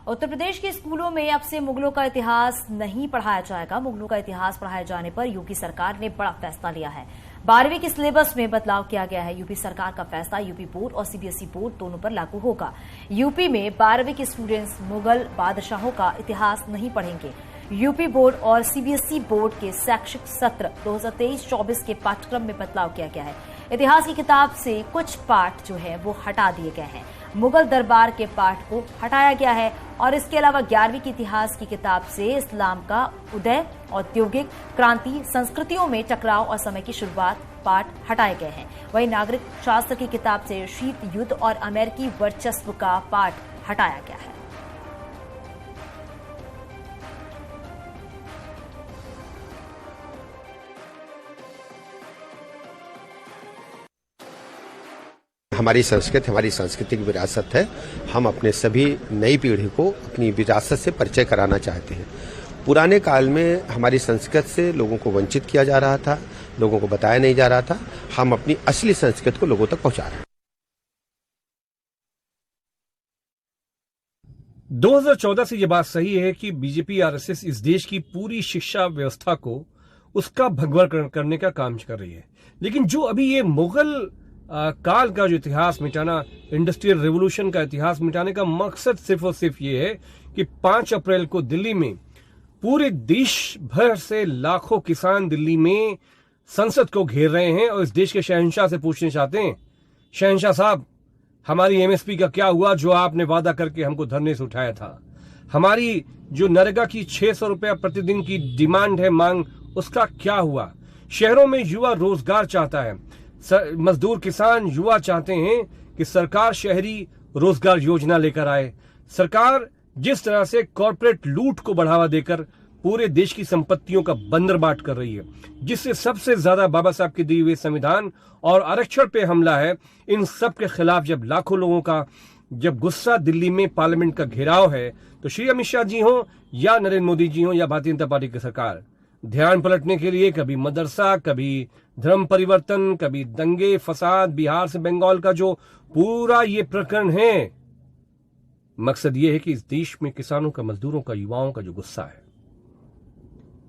उत्तर प्रदेश के स्कूलों में अब से मुगलों का इतिहास नहीं पढ़ाया जाएगा। मुगलों का इतिहास पढ़ाए जाने पर यूपी सरकार ने बड़ा फैसला लिया है। 12वीं के सिलेबस में बदलाव किया गया है। यूपी सरकार का फैसला यूपी बोर्ड और सीबीएसई बोर्ड दोनों पर लागू होगा। यूपी में 12वीं के स्टूडेंट्स मुगल बादशाहों का इतिहास नहीं पढ़ेंगे। यूपी बोर्ड और सीबीएसई बोर्ड के शैक्षिक सत्र 2023-24 के पाठ्यक्रम में बदलाव किया गया है। इतिहास की किताब से कुछ पाठ जो है वो हटा दिए गए हैं। मुगल दरबार के पाठ को हटाया गया है और इसके अलावा 11वीं की इतिहास की किताब से इस्लाम का उदय, औद्योगिक क्रांति, संस्कृतियों में टकराव और समय की शुरुआत पाठ हटाए गए हैं। वहीं नागरिक शास्त्र की किताब से शीत युद्ध और अमेरिकी वर्चस्व का पाठ हटाया गया है। हमारी संस्कृति हमारी सांस्कृतिक विरासत है। हम अपने सभी नई पीढ़ी को अपनी विरासत से परिचय कराना चाहते हैं। पुराने काल में हमारी संस्कृति से लोगों को वंचित किया जा रहा था, लोगों को बताया नहीं जा रहा था। हम अपनी असली संस्कृति को लोगों तक पहुंचा रहे हैं। 2014 से ये बात सही है कि बीजेपी आरएसएस इस देश की पूरी शिक्षा व्यवस्था को उसका भगवा करने का काम कर रही है। लेकिन जो अभी ये मुगल काल का जो इतिहास मिटाना, इंडस्ट्रियल रेवोल्यूशन का इतिहास मिटाने का मकसद सिर्फ और सिर्फ ये है कि 5 अप्रैल को दिल्ली में पूरे देश भर से लाखों किसान दिल्ली में संसद को घेर रहे हैं और इस देश के शहंशाह से पूछना चाहते हैं, शहंशाह साहब, हमारी एमएसपी का क्या हुआ जो आपने वादा करके हमको धरने से उठाया था? हमारी जो नरेगा की 600 रुपया प्रतिदिन की डिमांड है, मांग, उसका क्या हुआ? शहरों में युवा रोजगार चाहता है। मजदूर, किसान, युवा चाहते हैं कि सरकार शहरी रोजगार योजना लेकर आए। सरकार जिस तरह से कॉर्पोरेट लूट को बढ़ावा देकर पूरे देश की संपत्तियों का बंदरबाट कर रही है, जिससे सबसे ज्यादा बाबा साहब के दिए हुए संविधान और आरक्षण पे हमला है, इन सब के खिलाफ जब लाखों लोगों का जब गुस्सा दिल्ली में पार्लियामेंट का घेराव है, तो श्री अमित शाह जी हो या नरेंद्र मोदी जी हो या भारतीय जनता पार्टी की सरकार, ध्यान पलटने के लिए कभी मदरसा, कभी धर्म परिवर्तन, कभी दंगे फसाद, बिहार से बंगाल का जो पूरा ये प्रकरण है, मकसद ये है कि इस देश में किसानों का, मजदूरों का, युवाओं का जो गुस्सा है,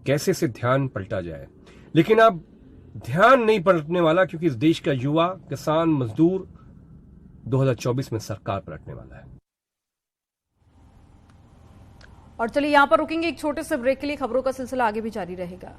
कैसे से ध्यान पलटा जाए। लेकिन अब ध्यान नहीं पलटने वाला, क्योंकि इस देश का युवा, किसान, मजदूर 2024 में सरकार पलटने वाला है। और चलिए यहां पर रुकेंगे एक छोटे से ब्रेक के लिए। खबरों का सिलसिला आगे भी जारी रहेगा।